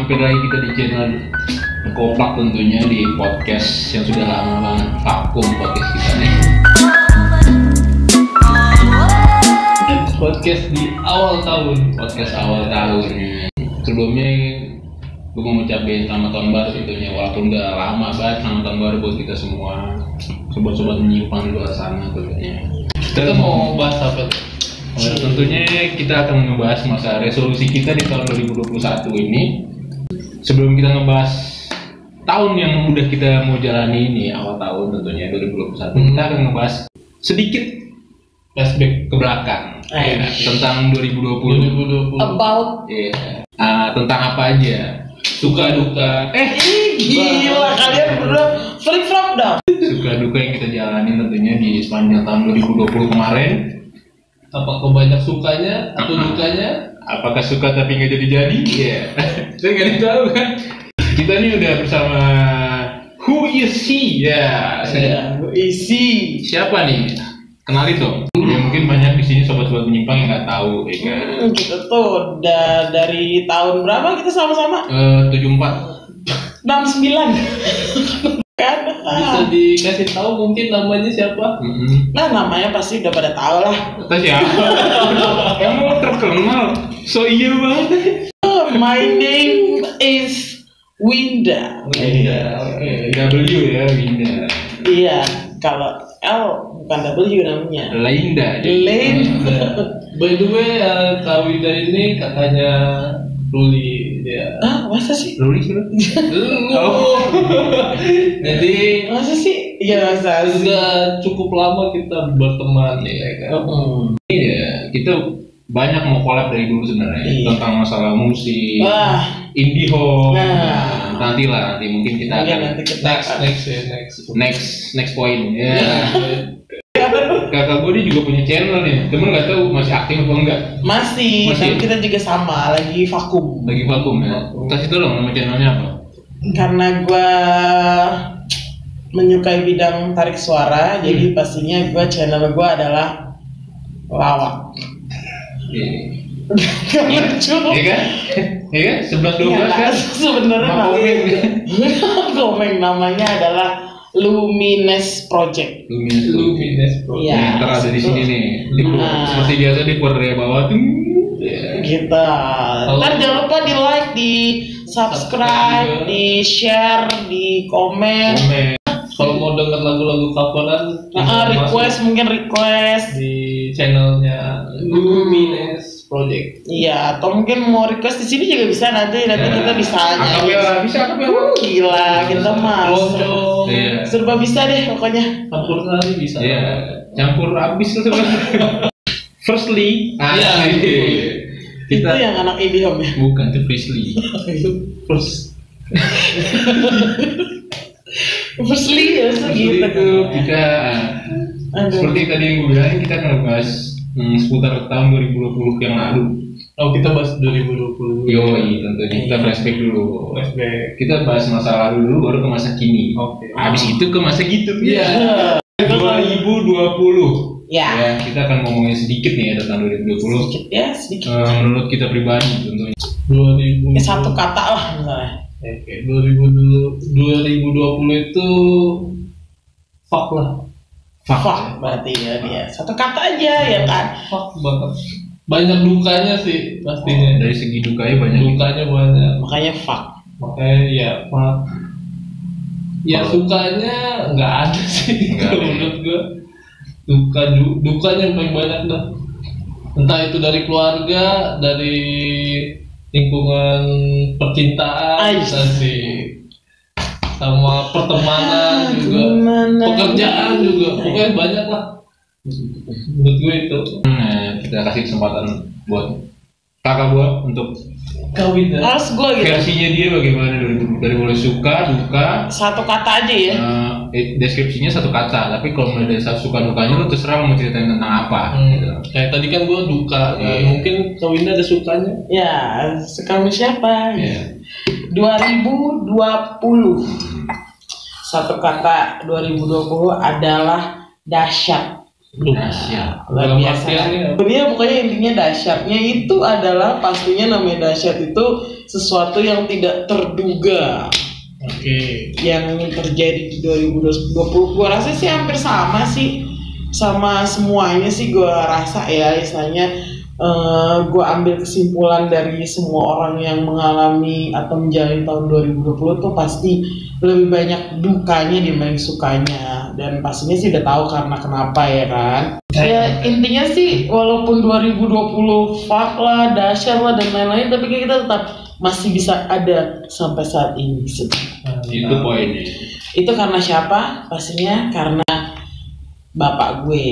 mampir lagi kita di channel Koplak tentunya di podcast yang sudah lama banget vakum podcast kita nih. Podcast di awal tahun, Sebelumnya gue mau ngucapin selamat tahun baru tentunya, walaupun udah lama banget. Selamat tahun baru buat kita semua, sobat-sobat menyimpang di luar sana tentunya. Kita mau bahas apa? Tentunya kita akan membahas masa resolusi kita di tahun 2021 ini. Sebelum kita ngebahas tahun yang udah kita mau jalani ini, awal tahun tentunya 2021, kita akan ngebahas sedikit flashback ke belakang tentang 2020. About Tentang apa aja, suka duka. Gila kalian berdua flip flop dah. Suka duka yang kita jalani tentunya di sepanjang tahun 2020 kemarin. Apakah banyak sukanya atau dukanya? Apakah suka tapi nggak jadi? Iya. Saya nggak tahu kan. Kita nih udah bersama Who is he? Who is he? Siapa nih? Kenalin dong. Ya, mungkin banyak di sini sobat-sobat menyimpang yang nggak tahu, ya kan? Kita tuh udah dari tahun berapa kita sama-sama? 74. 69. Kan? Bisa dikasih tahu mungkin namanya siapa? Nah, namanya pasti udah pada tahu lah. Kita siapa? Kamu terkenal, so iya banget. My name is Winda. Oke. W ya, Winda. Iya, kalau L bukan W namanya. Linda. By the way, Kak Winda ini kakaknya Ruli dia. Masa sih? Ruli siapa? Jadi masa sih? Ya sudah cukup lama kita berteman ya kan. Iya, kita banyak mau collab dari dulu sebenarnya tentang masalah musik, IndiHome. Nanti mungkin kita akan next point. Ya. Kakak gue dia juga punya channel nih, temen nggak tahu masih aktif apa enggak? Masih. Tapi kita juga sama, lagi vakum Ya. Kasih tau dong nama channelnya apa? Karena gue menyukai bidang tarik suara, jadi pastinya channel gue adalah lawak. Lucu. Iya kan? 11-12 kan? Sebenarnya namanya adalah Lumines Project. Ya, ntar ada di sini nih. Seperti biasa di quarter bawah tuh. Kita. Ntar jangan lupa di like, di subscribe, di share, di komen. Kalau mau denger lagu-lagu coveran, request di channelnya Lumines Project. Iya, atau mungkin mau request di sini juga bisa nanti kita bisa nyanyi. Bisa. Gila, kita masuk. Serba bisa deh pokoknya. Campur sari bisa. Iya, campur habis tuh sebenarnya. Firstly, itu yang anak IndiHome ya? Bukan, itu Firstly. Itu Firstly ya segitu. Kita seperti tadi yang gue bilang, kita akan bahas seputar tahun 2020 yang lalu. Kita bahas 2020. Yoi, tentunya kita flashback dulu. Kita bahas masa lalu dulu, baru ke masa kini. Habis itu ke masa gitu. 2020. Ya, kita akan ngomongin sedikit nih tentang 2020. Sedikit. Menurut kita pribadi tentunya. 2000. Satu kata lah misalnya. 2020 itu fuck lah. Fuck berarti ya dia. Satu kata aja ya kan. Fuck banget. Banyak dukanya sih pastinya. Dari segi dukanya banyak. Makanya fuck. Ya fuck. Ya sukanya nggak ada sih kalau menurut gua. Dukanya paling banyak dah. Entah itu dari keluarga, dari lingkungan percintaan, sama pertemanan juga, pekerjaan juga, pokoknya banyak lah. Menurut gue itu. Kita kasih kesempatan buat kakak gue untuk kawin. Harus gue gitu. Versinya dia bagaimana dari mulai suka, duka. Satu kata aja ya. Deskripsinya satu kata, tapi kalau mulai dari suka dukanya lu terserah mau ceritain tentang apa. Kayak tadi kan gue duka, mungkin kawinnya ada sukanya. Ya, suka sama siapa? 2020. Satu kata 2020 adalah dahsyat. Dahsyat. Luar biasa. Dunia pokoknya intinya dahsyatnya itu adalah pastinya namanya dahsyat itu sesuatu yang tidak terduga. Oke. Yang terjadi di 2020 gua rasa sih hampir sama sih. Sama semuanya sih gua rasa ya istilahnya gue ambil kesimpulan dari semua orang yang mengalami atau menjalani tahun 2020 tuh pasti lebih banyak dukanya dibanding sukanya, dan pastinya sih udah tahu karena kenapa ya kan. Ya intinya sih walaupun 2020 fuck lah, dahsyat lah dan lain-lain, tapi kita tetap masih bisa ada sampai saat ini sih. Itu poinnya. Itu karena siapa? Pastinya karena bapak gue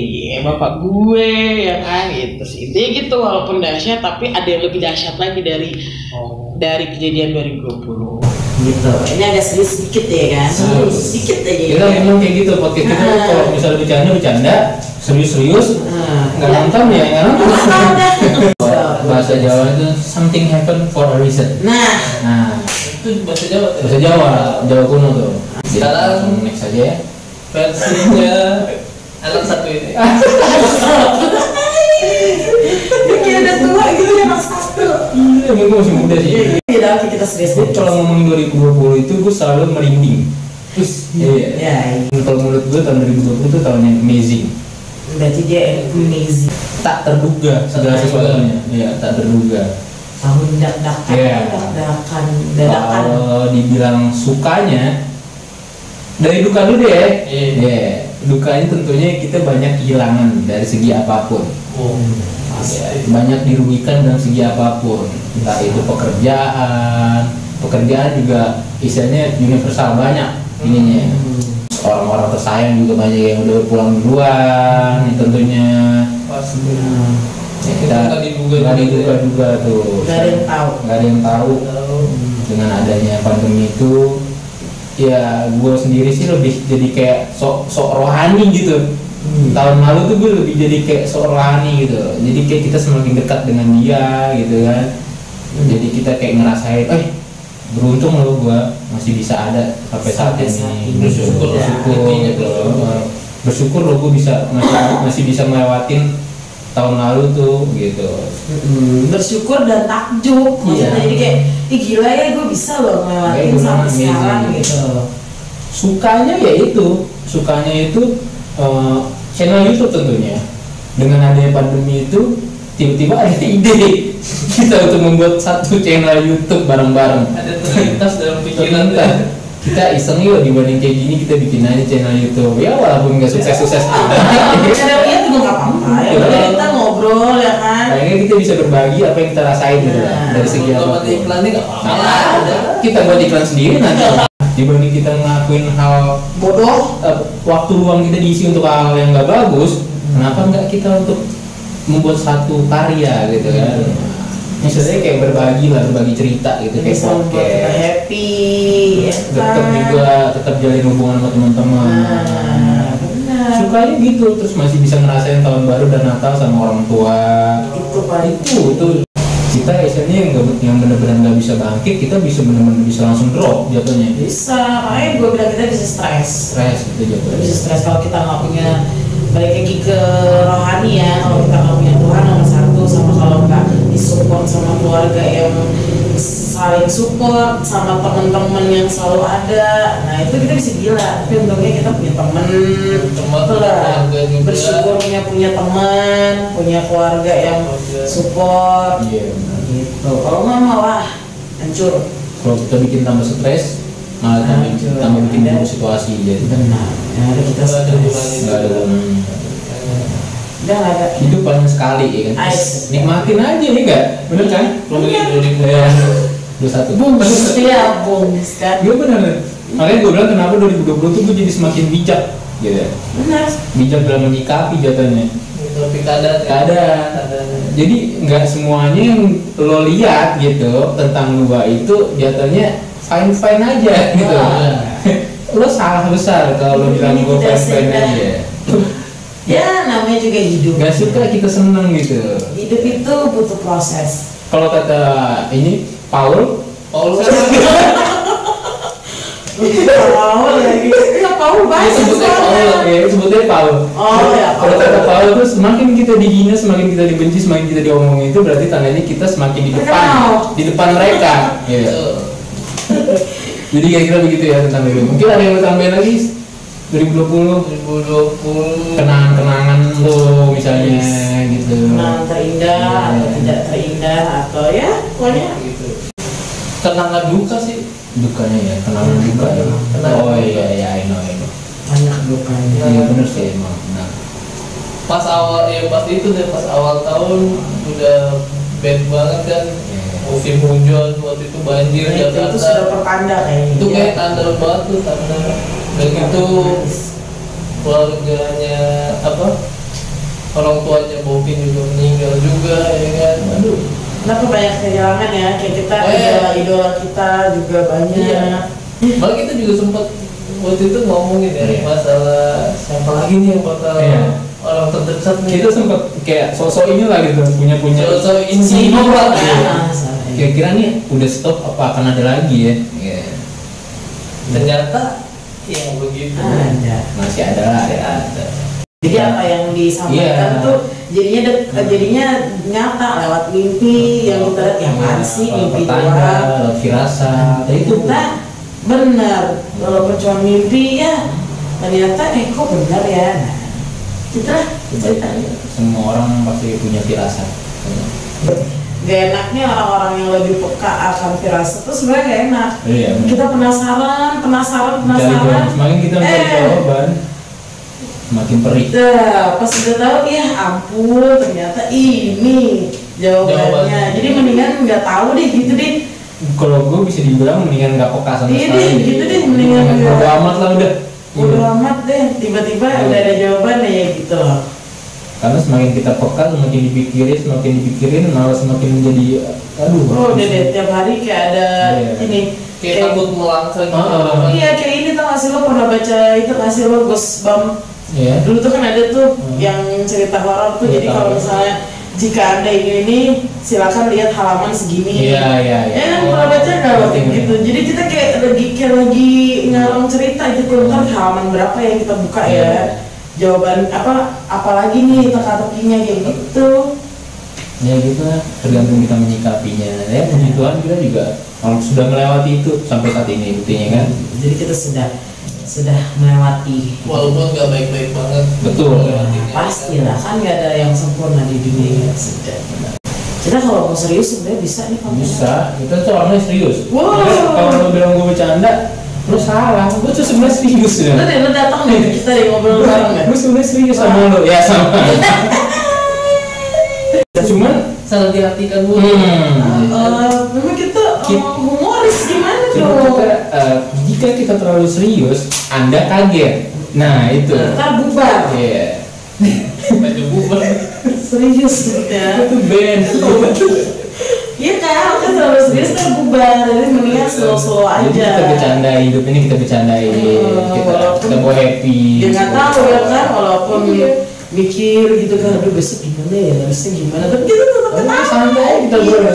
ya kan, gitu sih. Intinya gitu, walaupun dahsyat tapi ada yang lebih dahsyat lagi dari kejadian 2020 gitu. Ini agak serius sedikit ya kan, sedikit aja kita memang kayak gitu podcast kita kalau misalnya bercanda serius nggak nonton ya nggak nonton. Bahasa Jawa itu something happen for a reason. Nah itu bahasa Jawa kuno tuh. Sekarang next aja ya versinya anak satu ini. Dia kayak udah tua gitu ya, anak satu. Iya, gue masih muda sih. Tidak, oke kita serius. Kalau ngomongin 2020 itu gue selalu merinding. Terus, iya. Kalau menurut gue tahun 2020 itu tahun yang amazing. Berarti dia amazing. Tak terduga segala sesuatunya. Iya, tak terduga. Tahun dadakan. Kalau dibilang sukanya, dari duka dulu deh. Iya. Dukanya tentunya kita banyak kehilangan dari segi apapun. Banyak dirugikan dalam segi apapun, entah itu pekerjaan juga istilahnya universal, banyak ininya. Orang-orang tersayang juga banyak yang udah pulang duluan, tentunya. Ya, kita nggak diduga tuh. Nggak ada yang tahu. Dengan adanya pandemi itu, ya gue sendiri sih lebih jadi kayak sok rohani gitu. Tahun lalu tuh gue lebih jadi kayak sok rohani gitu, jadi kayak kita semakin dekat dengan dia gitu kan. Jadi kita kayak ngerasain beruntung loh gue masih bisa ada sampai saat ini. Bersyukur loh gue masih bisa melewatin tahun lalu tuh gitu. Bersyukur dan takjub maksudnya. Jadi kayak gila ya gue bisa loh ngelewatin sampai sekarang gitu. Sukanya itu channel YouTube tentunya. Dengan adanya pandemi itu tiba-tiba ada ide kita untuk membuat satu channel YouTube bareng-bareng. Ada terlintas dalam pikiran kita iseng yuk, dibanding kayak gini kita bikin aja channel YouTube ya, walaupun nggak sukses-sukses channelnya juga nggak apa-apa ya, kita ngobrol ya kan, kayaknya kita bisa berbagi apa yang kita rasain gitu dari segi apa. Iklannya nggak apa-apa, kita buat iklan sendiri nanti. Dibanding kita ngelakuin hal bodoh, waktu luang kita diisi untuk hal yang nggak bagus, kenapa nggak kita untuk membuat satu karya gitu kan. Misalnya kayak berbagi cerita gitu, kayak podcast, happy, tetap jalin hubungan sama teman-teman. Sukanya gitu, terus masih bisa ngerasain tahun baru dan Natal sama orang tua. Itu kita biasanya yang benar-benar nggak bisa bangkit, kita bisa benar-benar bisa langsung drop jatuhnya. Bisa, makanya gue bilang kita bisa stres gitu jatuhnya. Bisa stres kalau kita nggak punya, balik lagi ke rohani ya, kalau kita nggak punya Tuhan nomor satu, sama kalau nggak disupport sama keluarga yang saling support, sama teman-teman yang selalu ada, nah itu kita bisa gila. Tapi untungnya kita punya teman lah, bersyukur punya teman, punya keluarga yang support. Gitu. Kalau nggak malah hancur. Kalau kita bikin tambah stres, malah tambah bikin buruk situasi. Jadi benar. Ada kita nggak ada gunanya. Udah nggak ada. Hidup paling sekali ya kan. Nikmatin aja nih nggak? Bener kan? Bung, iya bung kan. Iya bener. Makanya gue bilang kenapa 2020 tuh gue jadi semakin bijak gitu. Benar. Bijak dalam menyikapi jatuhnya. Tapi kadang. Jadi nggak semuanya yang lo lihat gitu tentang gua itu jatuhnya fine aja gitu. Lo salah besar kalau lo bilang gua fine aja. Ya namanya juga hidup. Gak suka kita seneng gitu. Hidup itu butuh proses. Kalau kata ini Paul lagi. Kenapa Paul bahasa sebutnya Paul, soalnya. ya sebutnya Paul. Oh ya, Kalau kata Paul tuh semakin kita dihina, semakin kita dibenci, semakin kita diomongin itu berarti tandanya kita semakin di depan mereka. Iya. Jadi kira-kira begitu ya tentang itu. Mungkin ada yang mau tambahin lagi 2020 kenangan-kenangan lo misalnya gitu. Kenangan terindah atau tidak terindah atau ya pokoknya Gitu. Kenangan duka sih. Dukanya ya, kenangan duka ya. Oh iya, I know. banyak dukanya. Iya bener sih emang. Nah. Pas awal pas awal tahun udah bad banget kan. Musim hujan waktu itu banjir Nah, itu Jakarta. sudah pertanda kayaknya. Itu kayak tanda banget tuh tanda. Dan itu keluarganya orang tuanya Bobin juga meninggal juga ya kan. Aduh. Kenapa banyak kehilangan ya? Kayak kita idola kita juga banyak. Iya. Malah kita juga sempat waktu itu ngomongin ya masalah siapa lagi nih yang bakal orang terdekat nih. Kita sempat kayak sosok ini lah gitu, punya sosok insinyur lah. Kira-kira nih udah stop apa akan ada lagi ya? Ternyata yang begitu Masih ada lah. Jadi apa yang disampaikan tuh jadinya nyata lewat mimpi yang kita lihat yang mana sih mimpi doang. Lewat firasat. Itu Kita benar walaupun cuma mimpi ya ternyata kok benar ya. Nah, kita ceritanya. Semua orang pasti punya firasat. Gak enaknya orang-orang yang lebih peka akan firasat tuh sebenarnya gak enak. Iya. Kita penasaran. Semakin kita mencari jawaban, semakin perih. Pas udah tahu ya ampun ternyata ini jawabannya. Jadi mendingan nggak tahu deh gitu deh. Kalau gue bisa dibilang mendingan nggak peka sama Iya sekali. deh, gitu deh, mendingan bodo amat lah udah. Bodo amat deh, tiba-tiba udah ada jawabannya ya gitu loh. Karena semakin kita peka, semakin dipikirin, malah semakin menjadi Oh udah deh, tiap hari kayak ada ini Kayak takut melangkah gitu. Iya kayak ini tau gak sih lo pernah baca itu gak sih lo Goosebumps? Iya. Dulu tuh kan ada tuh yang cerita horor tuh, jadi kalau misalnya jika anda ingin ini silakan lihat halaman segini. Iya. Ya kan pernah baca nggak lo kayak gitu? Jadi kita kayak lagi ngarang cerita gitu, ntar halaman berapa yang kita buka ya? Jawaban apalagi nih teka-tekinya kayak gitu. Ya gitu lah, tergantung kita menyikapinya. Ya puji Tuhan kita juga kalau sudah melewati itu sampai saat ini buktinya kan. Jadi kita sudah melewati. Walaupun nggak baik-baik banget. Betul. Pastilah kan nggak ada yang sempurna di dunia ini. Sudah. Kita kalau mau serius sebenarnya bisa nih kamu. Bisa, kita tuh orangnya serius. Wow. Kalau lo bilang gue bercanda, lo salah. Gue tuh sebenarnya serius ya. Lo datang nih kita deh ngobrol bareng kan? Gue sebenarnya serius sama lo. Ya sama. Cuman Salah diartikan dulu. Memang kita humoris gimana Cuma dong? jika kita terlalu serius, Anda kaget. Nah itu. Ntar bubar. Iya. Baju bubar. Serius ya. Itu band. Iya kan terlalu serius ntar bubar. Jadi mendingan slow aja. Jadi kita bercandain, hidup ini kita bercandain. Kita mau happy. Ya nggak tahu ya kan, walaupun mikir gitu kan, aduh besok gimana ya, harusnya gimana. Tapi kita tetap ketawa. Santai kita boleh.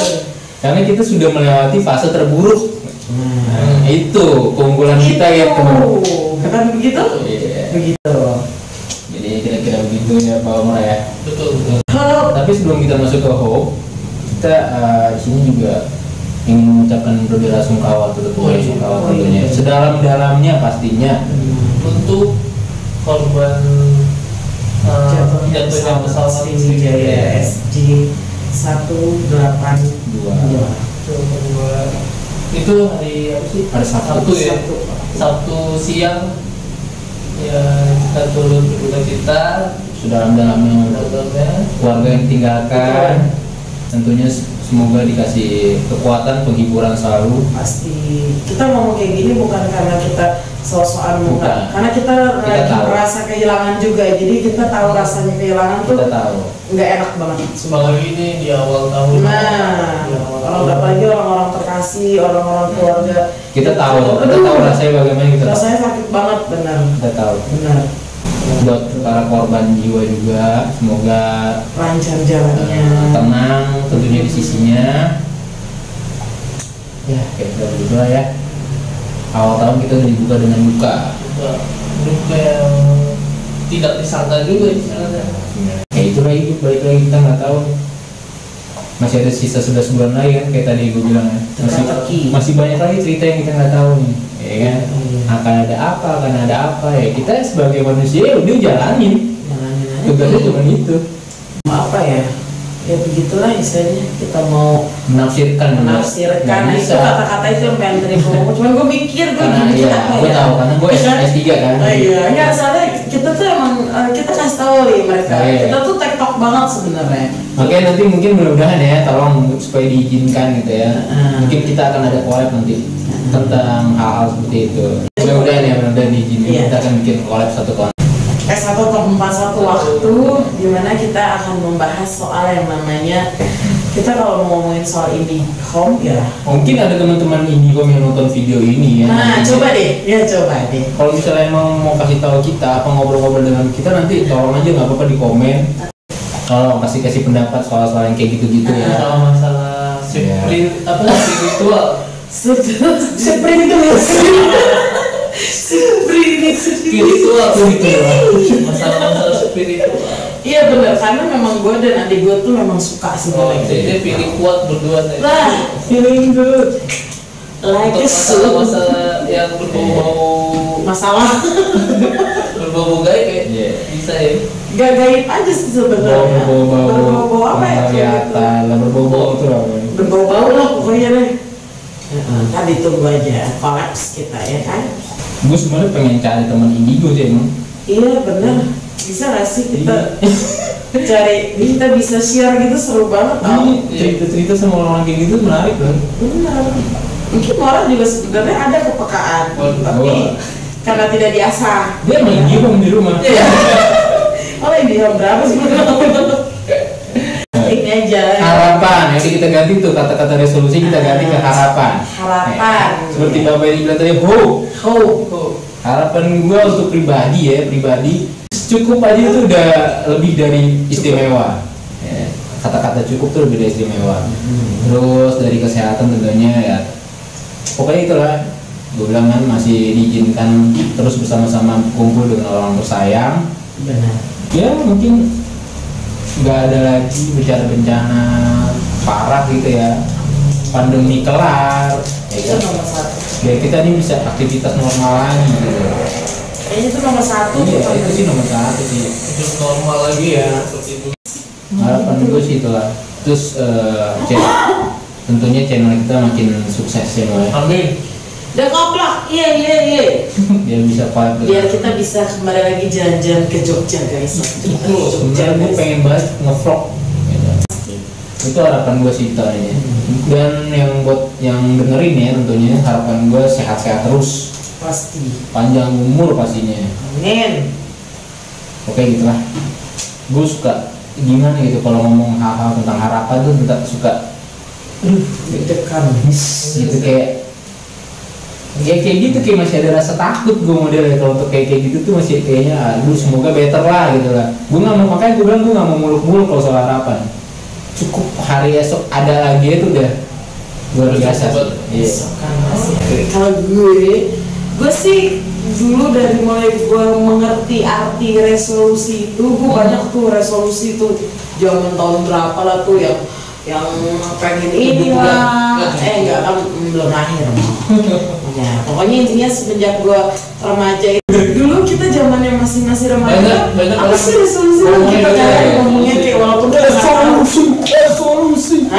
Karena kita sudah melewati fase terburuk. Itu keunggulan kita ya teman. Kan begitu? Iya. Begitu. Jadi kira-kira begitu ya Pak Omar ya. Betul. Tapi sebelum kita masuk ke hope, kita di sini juga ingin mengucapkan berbela-sungkawa tentunya. Sedalam-dalamnya pastinya Untuk korban jatuhnya pesawat Sriwijaya SJ 182. itu hari apa sih? Hari Sabtu. Sabtu siang ya kita turut berduka cita. Sedalam-dalamnya keluarga yang ditinggalkan, tentunya semoga dikasih kekuatan, penghiburan selalu. Pasti kita ngomong kayak gini bukan karena kita so-soan muka, karena kita lagi tahu. merasa kehilangan juga, jadi kita tahu rasanya kehilangan tuh Kita tahu. nggak enak banget. Apalagi ini di awal tahun. Nah, apalagi orang-orang terkasih, orang-orang keluarga. Kita tahu rasanya bagaimana kita tahu. Rasanya sakit banget, benar. Kita tahu. Benar. Buat para korban jiwa juga, semoga Lancar jalannya. tenang tentunya di sisinya. Ya, kayak begitu lah ya. Awal tahun kita udah dibuka dengan duka. Luka yang tidak disangka juga istilahnya. Ya itulah hidup, balik lagi kita nggak tahu. Masih ada sisa 11 bulan lagi kan, kayak tadi gue bilang ya. Masih banyak lagi cerita yang kita nggak tahu nih, ya kan? Akan ada apa ya, kita sebagai manusia ya udah jalanin. Tugasnya cuma itu. Apa ya? Ya begitulah istilahnya, kita mau menafsirkan nah, itu kata-kata itu yang pengen tadi gue ngomong, cuman gue mikir gue gini ya, gue tahu karena gue S3 kan. Iya, enggak, soalnya kita tuh emang kita kasih tahu nih mereka, kita tuh tektok banget sebenarnya. Makanya nanti mungkin mudah-mudahan ya, tolong supaya diizinkan gitu ya. Mungkin kita akan ada collab nanti tentang hal-hal seperti itu. Mudah-mudahan ya, mudah-mudahan diizinkan kita akan bikin collab satu konten. S1 Top 41 waktu dimana kita akan membahas soal yang namanya, kita kalau mau ngomongin soal ini home ya. Mungkin ada teman-teman ini kok yang nonton video ini ya. Nah, coba deh. Kalau misalnya emang mau kasih tahu kita apa ngobrol-ngobrol dengan kita, nanti tolong aja nggak apa-apa di komen. Tolong kasih pendapat soal-soal yang kayak gitu-gitu ya. Kalau masalah spiritual. Spiritual. Masalah spiritual. Iya benar, karena memang gue dan adik gue tuh memang suka sebenarnya. Jadi feeling kuat berdua nih. Lah, feeling good. Like a soup. Masalah yang berbau masalah berbau gaib ya. Bisa ya. Gak gaib aja sih sebenarnya. Berbau apa ya? Kelihatan, berbau itu lah. Berbau lah pokoknya deh. Tadi tunggu aja kolaps kita ya kan. Gue sebenarnya pengen cari teman indigo sih emang. Iya bener, bisa gak sih kita cari, kita bisa share gitu, seru banget tau. Cerita-cerita sama orang kayak gitu menarik kan. Bener, mungkin orang juga sebenarnya ada kepekaan, tapi karena tidak diasah. Dia emang indigo di rumah. Oh ini jam berapa sih? Ini aja. Harapan, yang kita ganti tuh kata-kata resolusi kita ganti ke harapan. Harapan. Seperti Mbak Mary bilang tadi, hope. Harapan gue untuk pribadi cukup aja itu udah lebih dari istimewa. Kata-kata cukup tuh lebih dari istimewa. Terus dari kesehatan tentunya ya. Pokoknya itulah, gue bilang kan masih diizinkan terus bersama-sama kumpul dengan orang tersayang. Benar. Ya mungkin nggak ada lagi bencana parah gitu ya, pandemi kelar ya Itu kan? nomor satu. Biar kita ini bisa aktivitas normal lagi gitu. Kayaknya itu nomor satu. Iya itu sih nomor satu sih. Hidup normal lagi ya seperti itu. Harapan gue sih itulah. Terus tentunya channel kita makin sukses ya Noe. Amin. Udah koplak, iya. Biar bisa kuat. Biar kita bisa kembali lagi jalan-jalan ke Jogja guys. Sebenarnya gue pengen banget ngevlog. Gitu. Itu harapan gue sih tadinya. Dan yang buat yang dengerin ya tentunya harapan gue sehat-sehat terus. Pasti. Panjang umur pastinya. Amin. Oke gitulah. Gue suka gimana gitu kalau ngomong hal-hal tentang harapan tuh tetap suka. Deg-degan. Gitu kayak gitu kayak masih ada rasa takut gue modelnya kalau untuk kayak gitu tuh masih kayaknya aduh semoga better lah gitu lah. Gue nggak mau, makanya gue bilang gue nggak mau muluk-muluk kalau soal harapan. Cukup hari esok ada lagi itu udah luar biasa. Iya. Kalau gue sih dulu dari mulai gue mengerti arti resolusi itu, gue banyak tuh resolusi tuh zaman tahun berapa lah tuh yang pengen ini lah, enggak kan belum lahir. Ya, pokoknya intinya semenjak gua remaja itu, dulu kita zamannya masih remaja, apa sih resolusi kita kan ngomongnya kayak walaupun kita resolusi,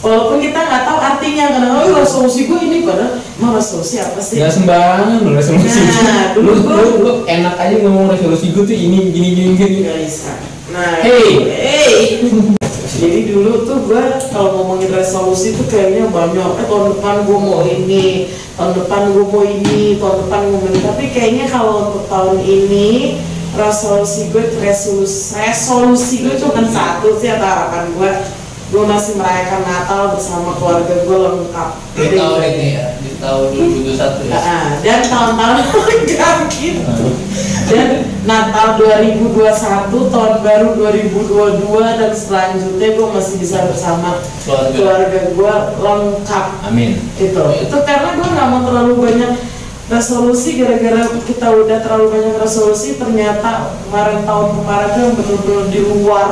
walaupun kita nggak tahu artinya kadang resolusi gue ini padahal mau resolusi apa sih? Nggak sembarangan loh resolusi. Nah, dulu enak aja ngomong resolusi gue tuh ini gini. Nggak bisa. Nah, hey. Jadi dulu tuh gue kalau ngomongin resolusi tuh kayaknya banyak, tahun depan gue mau ini, tahun depan gue mau ini, tahun depan gue mau ini. Tapi kayaknya kalau untuk tahun ini resolusi gue cuma satu sih, atau harapan gue masih merayakan Natal bersama keluarga gue lengkap. Di tahun ini ya, di tahun 2021 ya. Dan tahun-tahun lengkap gitu. Dan Natal 2021, tahun baru 2022 dan selanjutnya gue masih bisa bersama keluarga gue lengkap. Amin. Itu karena gue nggak mau terlalu banyak resolusi gara-gara kita udah terlalu banyak resolusi, ternyata tahun kemarin tuh yang bener-bener di luar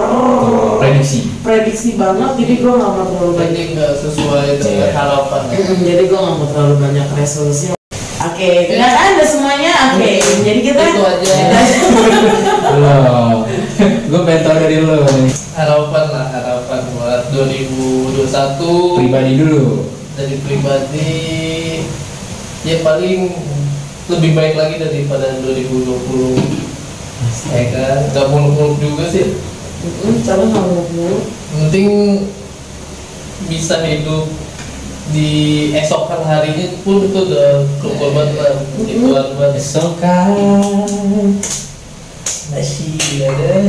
prediksi banget, jadi gue nggak mau terlalu banyak, nggak sesuai dengan harapan. Jadi gue nggak mau terlalu banyak resolusi. Oke, nggak ada semuanya. Oke, jadi kita itu aja. Lo, gue pengen tahu dari lo nih. Harapan buat 2021 Pribadi dulu. dari pribadi ya paling lebih baik lagi daripada 2020. Ya kan, nggak muluk-muluk juga sih. Coba nggak muluk-muluk. Penting bisa hidup di esokan harinya pun itu udah berkorban lah. Itu banget. Esokan Masih ada.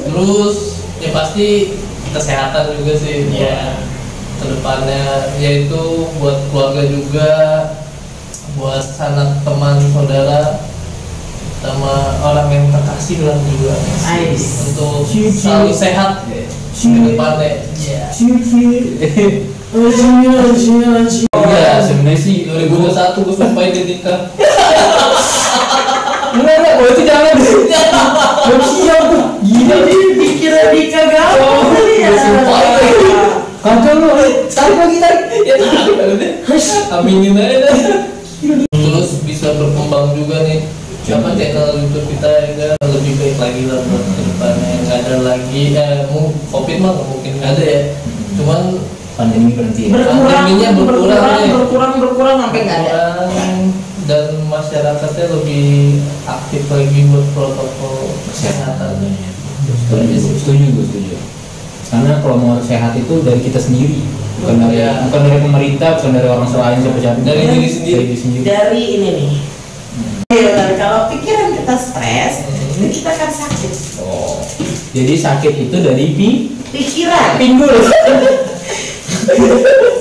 Terus ya pasti kesehatan juga sih buat kedepannya, yaitu buat keluarga juga, buat sanak teman saudara sama orang yang terkasih lah juga. Untuk selalu sehat kedepannya. Iya, sebenarnya sih 2021 gue sampai ketika enggak, kalau itu jangan belum siap tuh. Gila Jadi pikiran Dika gampang ya. kagak lu, tarik lagi tarik. ya aminin aja dah. Terus bisa berkembang juga nih siapa channel YouTube kita ya lebih baik lagi lah buat kedepannya. Nggak ada lagi COVID mah nggak mungkin nggak ada ya, cuman Pandemi berhenti ya. pandeminya berkurang sampai nggak ada. Dan masyarakatnya lebih aktif lagi buat protokol kesehatan. Setuju gue setuju. Karena kalau mau sehat itu dari kita sendiri, bukan dari pemerintah, bukan dari orang selain siapa-siapa. Dari diri sendiri. Dari ini nih. Kalau pikiran kita stres, kita akan sakit. Oh, jadi sakit itu dari Pikiran. pinggul.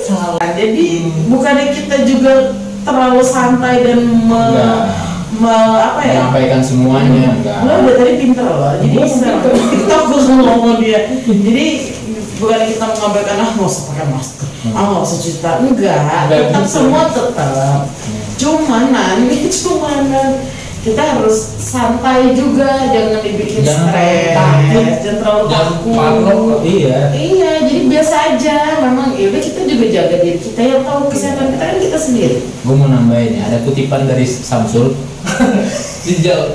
Salah. Jadi bukannya kita juga terlalu santai dan menyampaikan semuanya. Lo udah tadi pinter loh. Jadi TikTok gue ngomong dia. Jadi bukannya kita mengabarkan nggak usah pakai masker, nggak usah cuci tangan, tetap semua tetap. Cumanan kita harus santai juga, jangan dibikin stres, jangan terlalu takut. Iya, jadi biasa aja. Memang ya udah, kita juga jaga diri kita, yang tahu kesehatan kita kan kita sendiri. gue mau nambahin ya, ada kutipan dari Samsul. Dijauh.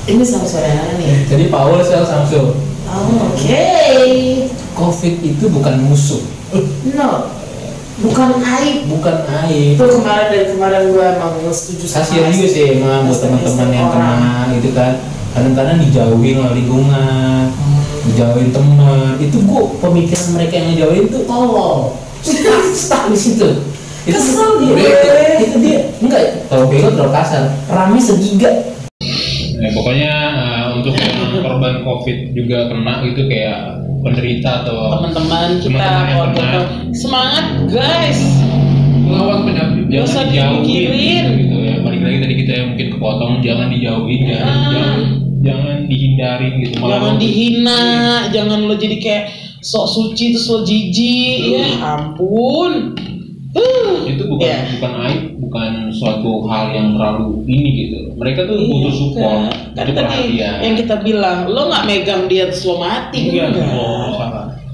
Ini sama suara nih. Jadi Paul Samsul. Oke. COVID itu bukan musuh. No. Bukan aib. Itu Dari kemarin gue emang setuju sama. kasihan juga sih emang buat teman-teman yang kena gitu kan. Kadang-kadang dijauhin oleh lingkungan, dijauhin teman. Itu gua pemikiran mereka yang ngejauhin tuh tolol. Stuck di situ. Kesel Itu dia. Enggak, kalau bego terlalu kasar. Rame segiga. Pokoknya untuk yang korban COVID juga kena gitu, kayak penderita atau teman-teman kita teman-teman yang kena, semangat guys, Lawan penyakit. Gak usah dipikirin gitu ya. Balik lagi tadi kita yang mungkin kepotong, jangan dijauhin, jangan dihindarin gitu. Jangan dihina, jangan lo jadi kayak sok suci terus lo jijik. Ya ampun. Itu bukan aib, bukan suatu hal yang terlalu ini gitu. Mereka tuh butuh support, Kan butuh tadi perhatian. yang kita bilang, lo nggak megang dia terus lo mati.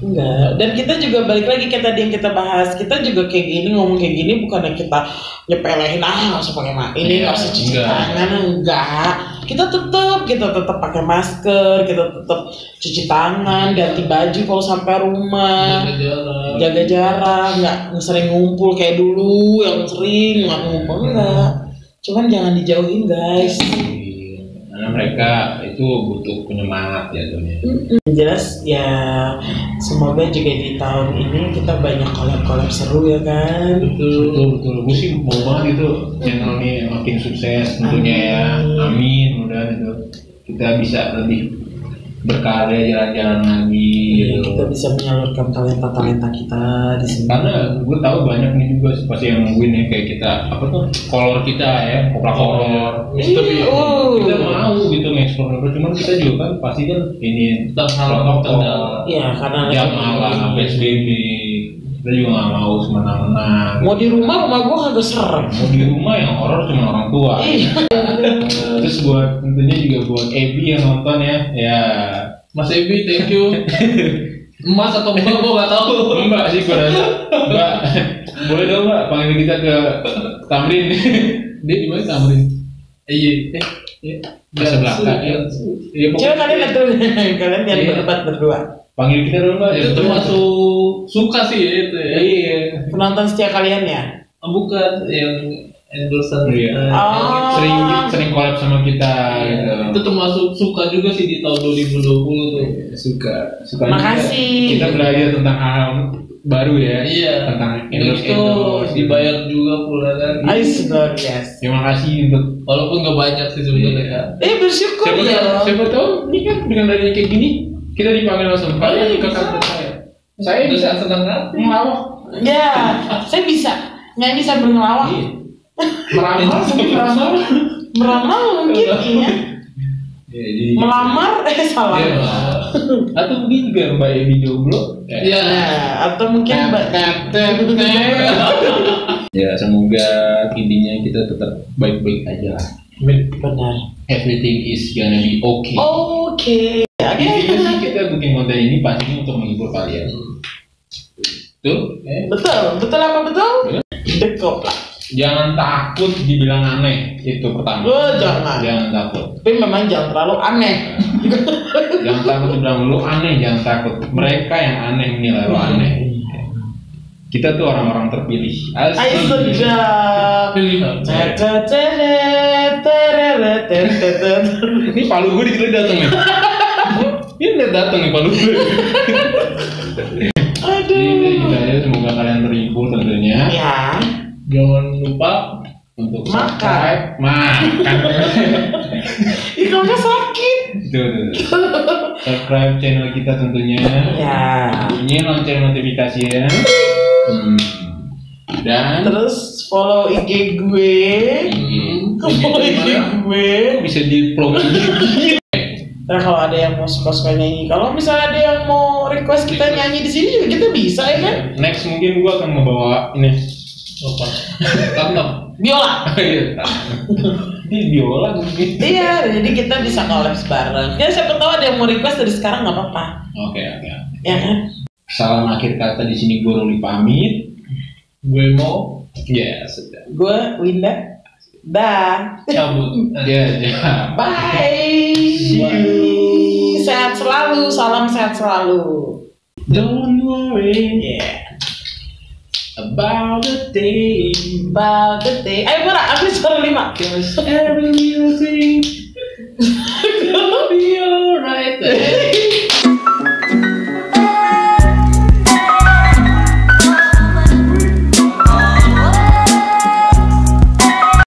Enggak. Dan kita juga balik lagi kayak tadi yang kita bahas, kita juga kayak gini, ngomong kayak gini bukan yang kita nyepelehin nggak usah pakai ini, nggak usah cuci tangan, enggak. Kita tetap pakai masker, kita tetap cuci tangan, ganti baju kalau sampai rumah, jaga jarak, nggak sering ngumpul kayak dulu yang sering nggak ngumpul, enggak. Cuman jangan dijauhin guys. Karena mereka itu butuh penyemangat ya jatuhnya. Jelas ya, semoga juga di tahun ini kita banyak collab seru ya kan. Betul. Gue sih mau banget itu channel ini makin sukses tentunya ya. Amin. Mudah itu kita bisa lebih berkarya, jalan-jalan lagi gitu. Kita bisa menyalurkan talenta kita di sini. Karena gue tahu banyak nih juga pasti yang nungguin ya, kayak kita apa tuh kolor kita ya, kopra kolor. Kita mau gitu nge-explore, cuman kita juga kan pasti kan ini protokol. Iya, karena jam malam, PSBB. Kita juga nggak mau semena-mena. Mau di rumah gua kagak serem. Mau di rumah yang horor cuma orang tua. Terus buat tentunya juga buat Ebi yang nonton ya. Mas Ebi, thank you. Mas atau mbak, gua nggak tahu. Mbak sih gua rasa. Mbak, boleh dong Mbak panggil kita ke Tamrin. Dia di mana Tamrin? Iya. Masa belakang. Iya, Coba kalian lihat dulu, kalian yang berdebat berdua. Panggil kita dulu Mbak. Itu termasuk suka sih ya itu ya. Iya. Penonton setia kalian ya? Bukan yang endorsean. Iya. Oh. Sering collab sama kita gitu. Itu termasuk suka juga sih di tahun 2020 tuh. Suka Makasih. kita belajar tentang hal baru ya. Iya. Tentang Itu dibayar juga pula kan. Yes. Terima kasih untuk Walaupun nggak banyak sih sebenarnya. Bersyukur ya. siapa tahu ini kan dengan dari kayak gini kita dipanggil langsung kalian ke kantor saya bisa senang hati. ngelawak Ya, saya bisa nyanyi sambil ngelawak. Meramal mungkin iya. Ya, jadi Melamar salah. ya, atau mungkin juga Mbak Ebi jomblo Iya. Nah, atau mungkin ya semoga intinya kita tetap baik-baik aja lah. benar. Everything is gonna be okay. Oke. Intinya sih kita bikin konten ini pastinya untuk menghibur kalian. Betul? Betul apa betul? Dekop lah. Jangan takut dibilang aneh, itu pertama. Jangan takut. Tapi memang jangan terlalu aneh. Jangan takut dibilang lu aneh, jangan takut. Mereka yang aneh menilai lu aneh. Kita tuh orang-orang terpilih. Ayo sedap. Ini palu gue dikira dateng nih. Ini udah dateng nih palu gue. Jadi semoga kalian terhibur tentunya. Ya. Jangan lupa Untuk makan. Makan. Ikannya sakit. Tuh. Subscribe channel kita tentunya. Ya. Bunyiin lonceng notifikasinya. Dan Terus follow IG gue. Follow IG gue. bisa di promosi. Nah kalau ada yang mau suka nyanyi, kalau misalnya ada yang mau request kita nyanyi di sini juga kita bisa ya kan? Next mungkin gua akan membawa ini apa? Karena Biola. Di biola mungkin. Iya, jadi kita bisa collab bareng. Ya siapa tahu ada yang mau request dari sekarang nggak apa-apa. Oke. Ya kan? Salam akhir kata di sini gue Ruli pamit. gue mau Ya sudah. Gue Winda. Dah. cabut. Ya. Bye. See you. Sehat selalu. Salam sehat selalu. Don't worry Yeah. about the day. About the day. Ayo Bora, aku suara 5. Cause every little thing